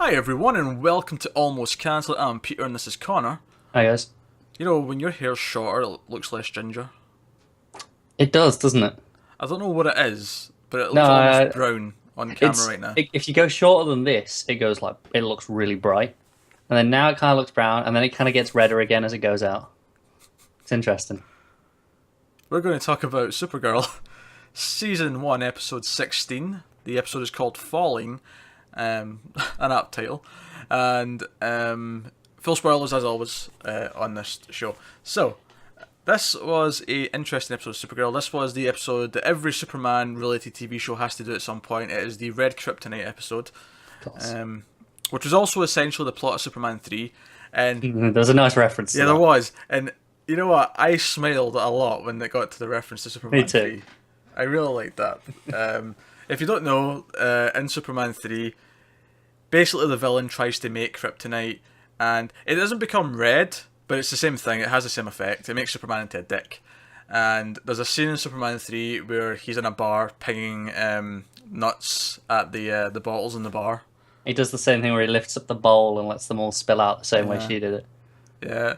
Hi everyone and welcome to Almost Cancelled. I'm Peter and this is Connor. Hi guys. You know, when your hair's shorter it looks less ginger. It does, doesn't it? I don't know what it is, but it No, looks almost brown on camera it's right now. if you go shorter than this, it looks really bright, and then now it kind of looks brown, and then it kind of gets redder again as it goes out. It's interesting. We're going to talk about Supergirl, Season 1, Episode 16. The episode is called Falling, an apt title, and full spoilers as always on this show. So, this was a interesting episode of Supergirl. This was the episode that every Superman-related TV show has to do at some point. It is the Red Kryptonite episode, which was also essentially the plot of Superman 3. And There's a nice reference to yeah, that. there was. And you know what? I smiled a lot when they got to the reference to Superman Me too. 3. I really liked that. If you don't know, in Superman 3, basically the villain tries to make Kryptonite, and it doesn't become red, but it's the same thing. It has the same effect. It makes Superman into a dick. And there's a scene in Superman 3 where he's in a bar pinging nuts at the bottles in the bar. He does the same thing where he lifts up the bowl and lets them all spill out the same way she did it. Yeah.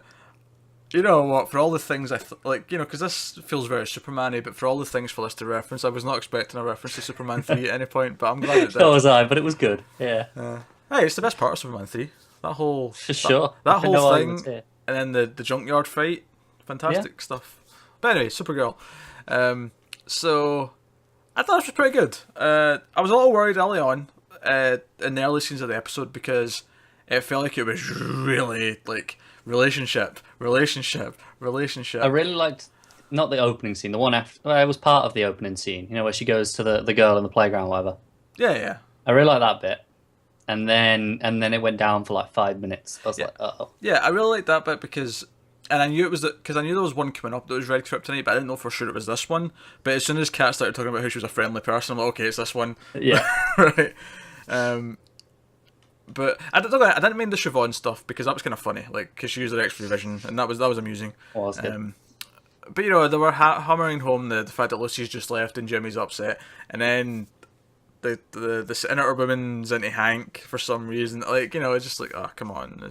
You know what, for all the things because this feels very Superman-y, but for all the things for this to reference, I was not expecting a reference to Superman 3 at any point, but I'm glad it did. So was I, but it was good. Yeah, Hey, it's the best part of Superman 3. That whole... for sure. That whole No thing, arguments here. and then the junkyard fight, fantastic stuff. But anyway, Supergirl. So, I thought it was pretty good. I was a little worried early on, in the early scenes of the episode, because it felt like it was really, relationship. I really liked not the opening scene, the one after. Well, it was part of the opening scene. You know, where she goes to the girl in the playground, or whatever. Yeah. I really like that bit, and then it went down for like 5 minutes. I was like, oh. Yeah, I really liked that bit because... And I knew it was because I knew there was one coming up that was Red Kryptonite, but I didn't know for sure it was this one. But as soon as Kat started talking about how she was a friendly person, I'm like, okay, it's this one. Yeah. Right. But I didn't mind the Siobhan stuff because that was kind of funny, because she used her extra vision, and that was amusing. Well, that's good. But you know, they were hammering home the fact that Lucy's just left and Jimmy's upset, and then the senator woman's into Hank for some reason. It's just like, oh, come on.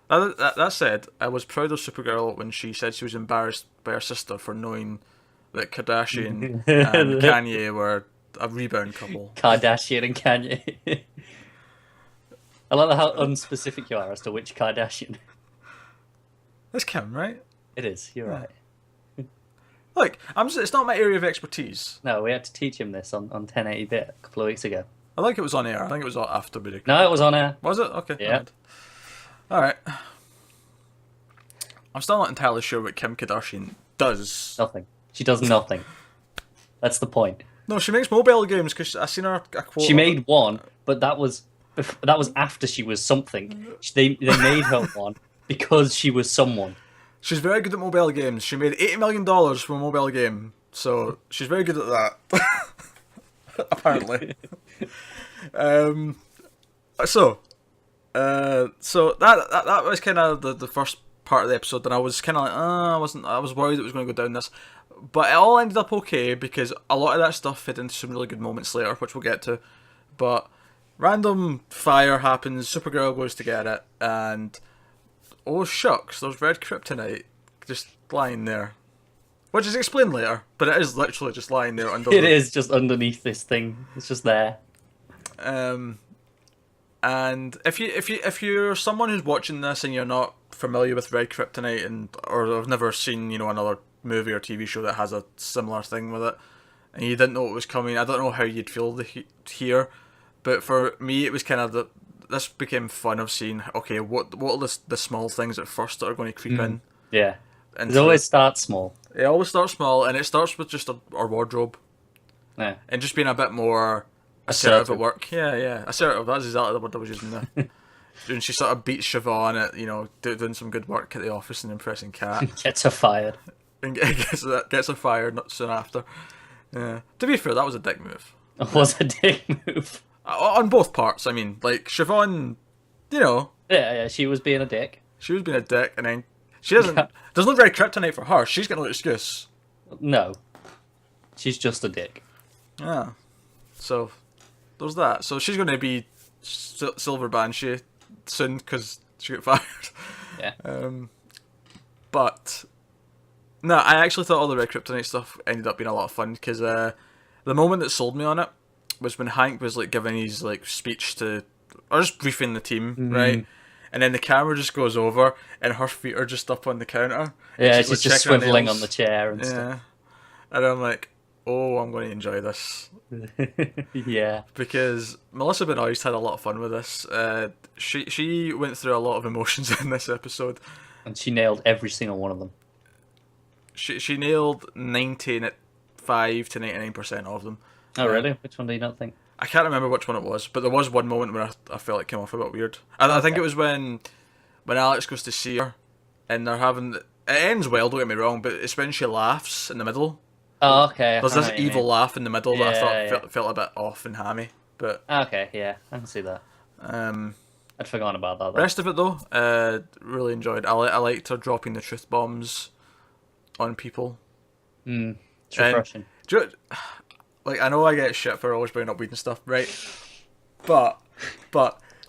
That said, I was proud of Supergirl when she said she was embarrassed by her sister for knowing that Kardashian and Kanye were a rebound couple. Kardashian and Kanye. I like how unspecific you are as to which Kardashian. That's Kim, right? It is, you're right. Look, it's not my area of expertise. No, we had to teach him this on 1080-bit a couple of weeks ago. I think it was on air. I think it was after we recorded. No, it was on air. Was it? Okay. Yeah. Alright. I'm still not entirely sure what Kim Kardashian does. Nothing. She does nothing. That's the point. No, she makes mobile games because I seen her a quote. She made one, but that was after she was something. They made her one because she was someone. She's very good at mobile games. She made $80 million from a mobile game, so she's very good at that. Apparently. So that was kind of the first part of the episode, and I was kind of like, I was worried it was going to go down this, but it all ended up okay because a lot of that stuff fit into some really good moments later, which we'll get to. But random fire happens, Supergirl goes to get it, and oh shucks, there's Red Kryptonite just lying there, which is explained later, but it is literally just lying there under. It is just underneath this thing. It's just there. And if you're someone who's watching this and you're not familiar with Red Kryptonite or have never seen another movie or TV show that has a similar thing with it, and you didn't know it was coming, I don't know how you'd feel here, but for me it was kind of this became fun of seeing, okay, what are the small things at first that are going to creep in. Yeah. And It always starts small. It always starts small, and it starts with just our wardrobe. Yeah. And just being a bit more assertive at work. Yeah. Assertive, that's exactly the word I was using there. And she sort of beats Siobhan at, doing some good work at the office and impressing Kat. Gets her fired. And gets her fired not soon after. Yeah. To be fair, that was a dick move. It was a dick move. On both parts, I mean. Siobhan, Yeah, she was being a dick. she was being a dick, and then she doesn't... There's no Red Kryptonite for her. She's got no excuse. No. She's just a dick. Yeah. So, there's that. So she's going to be Silver Banshee soon because she got fired. Yeah. But no, I actually thought all the Red Kryptonite stuff ended up being a lot of fun because the moment that sold me on it was when Hank was like giving his like speech to, or just briefing the team, right? And then the camera just goes over, and her feet are just up on the counter. Yeah, And she's like, just checking her swiveling nails. on the chair and stuff. And I'm like, oh, I'm going to enjoy this. Yeah. Because Melissa Benoist had a lot of fun with this. She went through a lot of emotions in this episode. And she nailed every single one of them. She nailed 95 to 99% of them. Oh, really? Which one do you not think? I can't remember which one it was, but there was one moment where I felt it came off a bit weird. I think it was when Alex goes to see her, and they're having... It ends well, don't get me wrong, but it's when she laughs in the middle. Oh, okay. There's this evil laugh in the middle that I thought felt a bit off and hammy. But okay, yeah, I can see that. I'd forgotten about that, though. Rest of it, though, really enjoyed. I liked her dropping the truth bombs on people. It's refreshing. Like, I know I get shit for always bringing up weed and stuff, right? But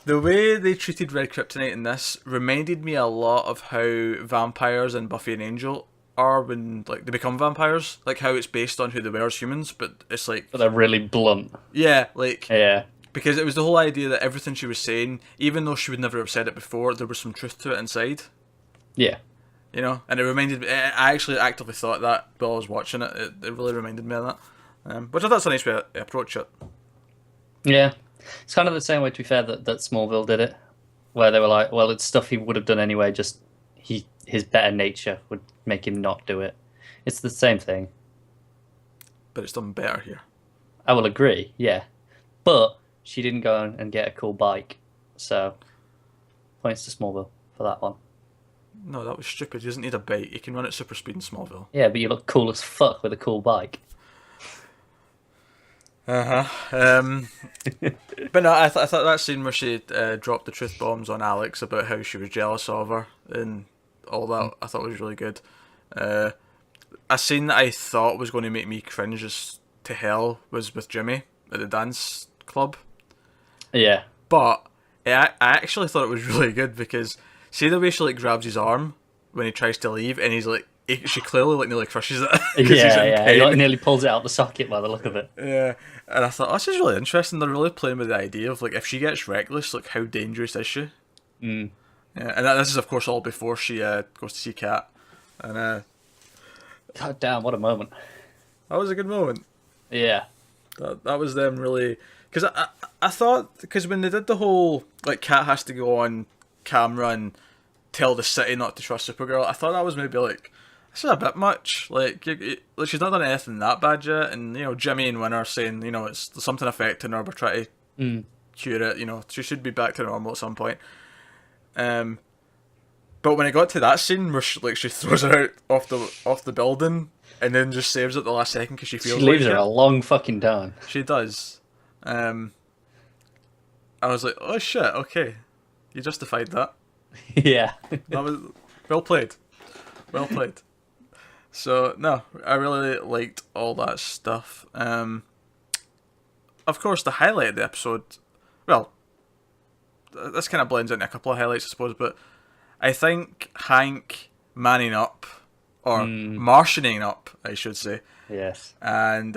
the way they treated Red Kryptonite in this reminded me a lot of how vampires in Buffy and Angel are when like they become vampires. Like how it's based on who they were as humans, but it's like... But they're really blunt. Yeah, like... Yeah. Because it was the whole idea that everything she was saying, even though she would never have said it before, there was some truth to it inside. Yeah. You know? And it reminded me... I actually actively thought that while I was watching it. It really reminded me of that. Which I thought's a nice way to approach it. Yeah. It's kind of the same way, to be fair, that Smallville did it. Where they were like, well, it's stuff he would have done anyway, just his better nature would make him not do it. It's the same thing. But it's done better here. I will agree, yeah. But she didn't go and get a cool bike. So, points to Smallville for that one. No, that was stupid. He doesn't need a bike. He can run at super speed in Smallville. Yeah, but you look cool as fuck with a cool bike. But no, I thought that scene where she dropped the truth bombs on Alex about how she was jealous of her and all that, I thought was really good. A scene that I thought was going to make me cringe as to hell was with Jimmy at the dance club. Yeah. But I actually thought it was really good because see the way she like grabs his arm when he tries to leave, and he's like, she clearly like nearly crushes it. Yeah. He like, nearly pulls it out the socket by the look of it. Yeah, and I thought, oh, this is really interesting. They're really playing with the idea of like if she gets reckless, like how dangerous is she? Yeah, and this is of course all before she goes to see Kat, and God damn, what a moment! That was a good moment. Yeah, that was them really, because I thought, because when they did the whole like Kat has to go on camera and tell the city not to trust Supergirl, I thought that was maybe like, this is a bit much. Like she's not done anything that bad yet, and you know Jimmy and Winner saying, you know, it's something affecting her, we're trying to cure it. You know, she should be back to normal at some point. But when it got to that scene where she throws her out off the building and then just saves it at the last second because she feels she leaves like her a long fucking time. She does. I was like, oh shit, okay, you justified that. Yeah, that was well played. Well played. So no, I really liked all that stuff. Of course, the highlight of the episode, well, this kind of blends into a couple of highlights, I suppose, but I think Hank manning up, or Martianing up, I should say. Yes. And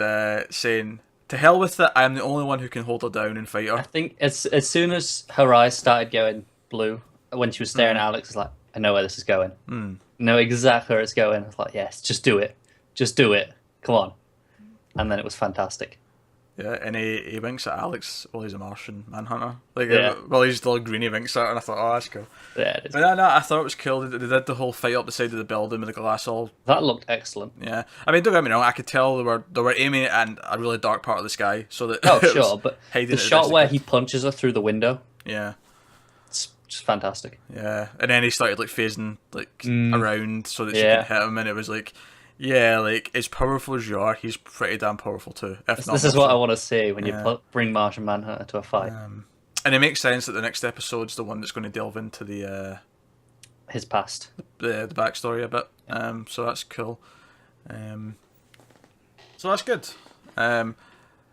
saying, to hell with it, I'm the only one who can hold her down and fight her. I think as soon as her eyes started going blue, when she was staring at Alex, I was like, I know where this is going. I know exactly where it's going. I was like, yes, just do it. Just do it. Come on. And then it was fantastic. Yeah, and he winks at Alex while he's a Martian manhunter. Like, yeah. While he's still green, he winks at her, and I thought, oh, that's cool. Yeah, it is. But no, I thought it was cool. They did the whole fight up the side of the building with the glass all. That looked excellent. Yeah, I mean, don't get me wrong. I could tell they were aiming it at a really dark part of the sky, so that. Oh sure, but the shot where he punches her through the window. Yeah. It's just fantastic. Yeah, and then he started like phasing like around so that she could hit him, and it was like. Yeah, like, as powerful as you are, he's pretty damn powerful too. This is what I want to see when you bring Martian Manhunter to a fight. And it makes sense that the next episode's the one that's going to delve into the... his past. The backstory a bit. So that's cool. So that's good.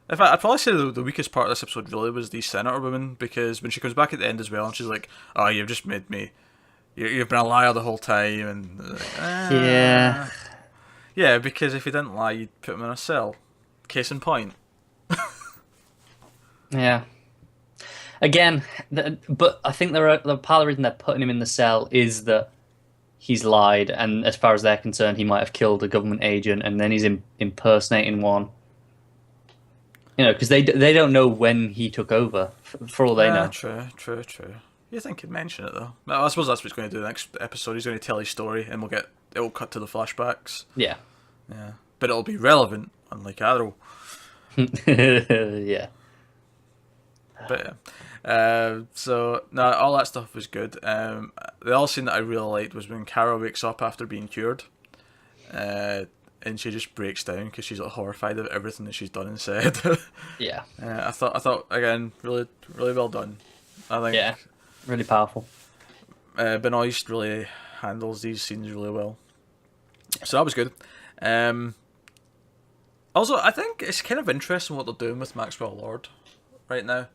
In fact, I'd probably say the weakest part of this episode really was the senator woman, because when she comes back at the end as well, and she's like, "Oh, you've just made me. You've been a liar the whole time," and Yeah. yeah, because if you didn't lie, you'd put him in a cell. Case in point. Yeah. Again, but I think the part of the reason they're putting him in the cell is that he's lied, and as far as they're concerned, he might have killed a government agent, and then he's impersonating one. Because they don't know when he took over, for all they know. True. You think he'd mention it though? Well, I suppose that's what he's going to do next episode. He's going to tell his story, and it'll cut to the flashbacks. Yeah. Yeah, but it'll be relevant, unlike Arrow. Yeah. But yeah. So no, all that stuff was good. The other scene that I really liked was when Kara wakes up after being cured, and she just breaks down because she's like horrified of everything that she's done and said. Yeah. I thought again, really, really well done. I think. Yeah. Really powerful. Benoist really handles these scenes really well, so that was good. Also, I think it's kind of interesting what they're doing with Maxwell Lord right now,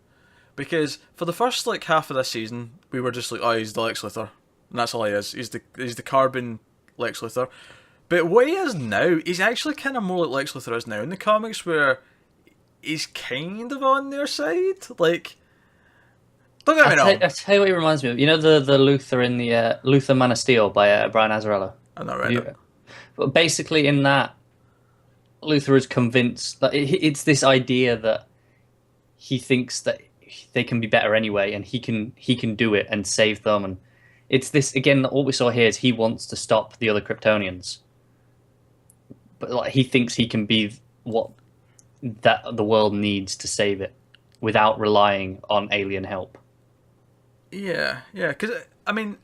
because for the first like half of this season, we were just like, oh, he's the Lex Luthor, and that's all he is. He's the carbon Lex Luthor. But what he is now, he's actually kind of more like Lex Luthor is now in the comics, where he's kind of on their side. Like, don't get me wrong. I'll tell you what he reminds me of. You know the Luthor in the Luthor Man of Steel by Brian Azzarello? I'm not read But basically in that, Luthor is convinced that it's this idea that he thinks that they can be better anyway, and he can do it and save them. And it's this, again, what we saw here is he wants to stop the other Kryptonians. But like, he thinks he can be what that the world needs to save it without relying on alien help. Yeah, because I mean,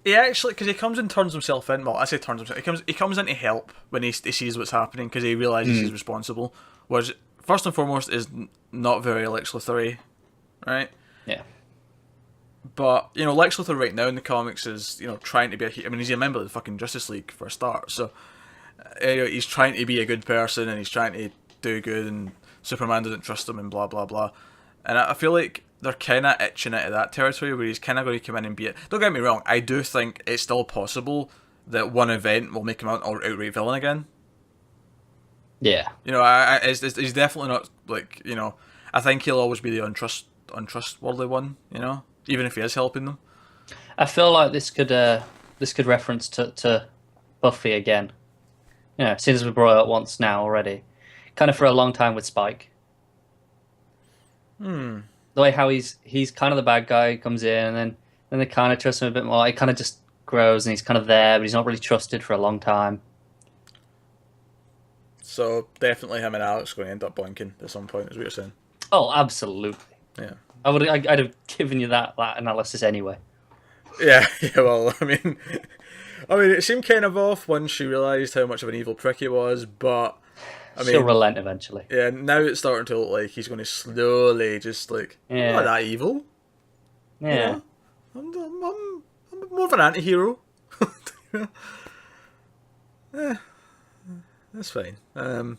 because he comes and turns himself in. Well, I say turns himself. He comes in to help when he sees what's happening, because he realizes he's responsible. Which first and foremost is not very Lex Luthor-y, right? Yeah. But Lex Luthor right now in the comics is trying to be he's a member of the fucking Justice League for a start. So he's trying to be a good person, and he's trying to do good, and Superman doesn't trust him, and blah blah blah. And I feel like they're kind of itching into that territory where he's kind of going to come in and be it. Don't get me wrong, I do think it's still possible that one event will make him an outright villain again. Yeah. He's definitely not like, I think he'll always be the untrustworthy one, even if he is helping them. I feel like this could reference to Buffy again. Since we brought it up once now already. Kind of for a long time with Spike. The way how he's kind of the bad guy, he comes in, and then they kind of trust him a bit more. He kind of just grows, and he's kind of there, but he's not really trusted for a long time. So definitely him and Alex are going to end up blinking at some point, is what you're saying. Oh, absolutely. Yeah. I'd have given you that analysis anyway. Yeah. Well, I mean, it seemed kind of off once she realised how much of an evil prick he was, but She'll relent eventually. Yeah, now it's starting to look like he's going to slowly just like, I'm not that evil. Yeah. I'm more of an anti-hero. Yeah, that's fine. I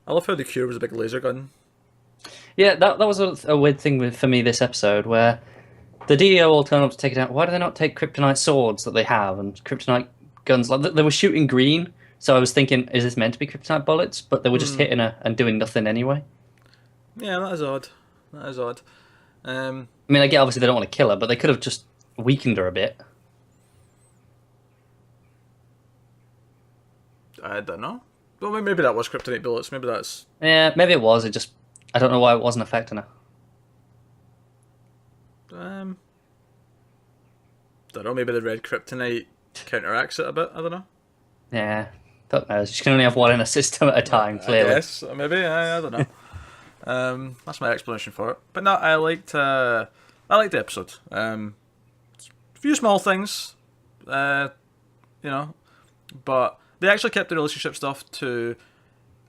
love how the Cure was a big laser gun. Yeah, that was a weird thing for me this episode, where the DEO all turned up to take it out. Why do they not take Kryptonite swords that they have and Kryptonite guns? Like, they were shooting green, so I was thinking, is this meant to be Kryptonite bullets? But they were just hitting her and doing nothing anyway. Yeah, that is odd. I mean, I get obviously they don't want to kill her, but they could have just weakened her a bit. I don't know. Well, maybe that was Kryptonite bullets. Maybe that's... Yeah, maybe it was. I don't know why it wasn't affecting her. Don't know. Maybe the red Kryptonite counteracts it a bit. I don't know. Yeah, don't know. She can only have one in a system at a time, clearly. Yes, maybe. I don't know. That's my explanation for it. But no, I liked the episode. A few small things, but they actually kept the relationship stuff to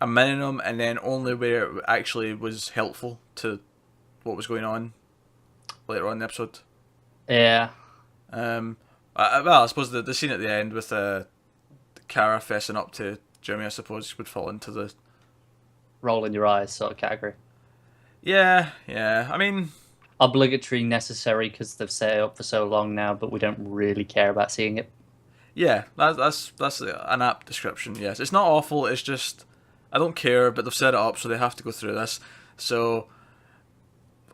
a minimum, and then only where it actually was helpful to what was going on later on in the episode. Yeah. I suppose the scene at the end with Kara fessing up to Jimmy, I suppose, would fall into the rolling your eyes sort of category. Yeah. I mean, Obligatory, necessary because they've set it up for so long now, but we don't really care about seeing it. yeah, that's an apt description. Yes, it's not awful. It's just I don't care, but they've set it up, so they have to go through this. So,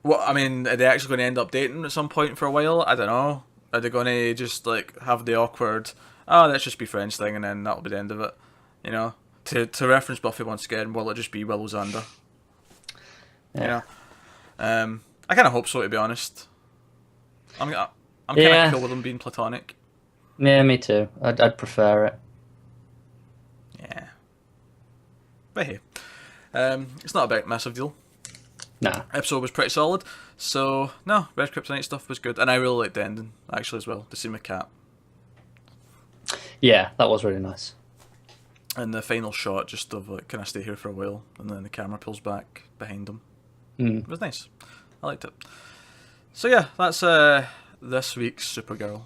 what I mean, are they actually going to end up dating at some point for a while? I don't know. Are they going to just like have the awkward, let's just be friends thing, and then that'll be the end of it? You know, to reference Buffy once again, will it just be Willow Xander? Yeah. You know, I kind of hope so, to be honest. I'm kind of Yeah. cool with them being platonic. Yeah, me too. I'd prefer it. Yeah. But hey, it's not a big massive deal. Nah. Episode was pretty solid. So no, Red Kryptonite stuff was good, and I really liked the ending actually as well. The scene with Cat Yeah, that was really nice. and the final shot, just of like, can I stay here for a while, and then the camera pulls back behind them. It was nice. I liked it. So yeah, that's this week's Supergirl.